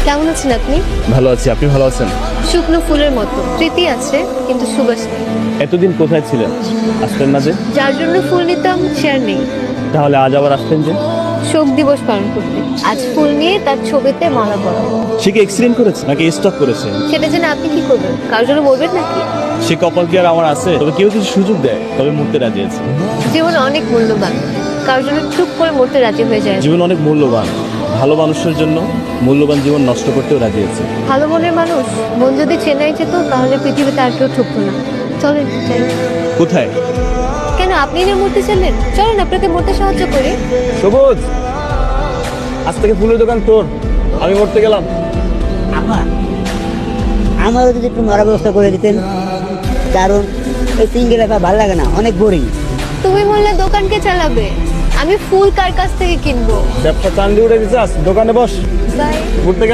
কেমন আছেন আপনি? ভালো আছি, আপনি ভালো আছেন? শুকনো ফুলের মতো, স্মৃতি আছে কিন্তু সুবাস নেই। এতদিন কোথায় ছিলেন? আসতেন না যে? যার জন্য ফুল নিতাম সে আর নেই। তাহলে আজ আবার আসতেন যে? শোক দিবস পালন করতে আজ ফুল নিয়ে তার ছবিতে মালা পরাবো। সে কি এক্সিডেন্ট করেছে নাকি স্টক করেছে? সেটা জেনে আপনি কি করবেন? কারোর জন্য বলবেন নাকি? সে কপাল কি আর আমার আছে? তবে কেউ যদি সুযোগ দেয় তবে মরতে রাজি আছে। জীবন অনেক মূল্যবান, কারোর জন্য চুপ করে মরতে রাজি হয়ে যায়। জীবন অনেক মূল্যবান, ভালো মানুষের জন্য মূল্যবান জীবন নষ্ট করতেও রাজি আছে। ভালো মনের মানুষ মন যদি চেন্নাই যেত তাহলে পৃথিবীতে আর কেউ ঠুকতো না। চলেন যাই। কোথায়? কেন আপনি না মরতে চাইলেন? চলেন আপনাকে মরতে সাহায্য করি। সবুজ, আজ থেকে ফুলের দোকান তোর, আমি মরতে গেলাম। আমারও যদি একটু মারা ব্যবস্থা করে দিতেন, কারণ এই সিঙ্গেল একা ভালো লাগে না, অনেক বোরিং। তুমি মরলে দোকান কে চালাবে? আমি ফুল কার কাছ থেকে কিনবো? ব্যবসা চান্দি উঠে দিচ্ছিস, দোকানে বস, বাই। ঘুরতে গেলাম।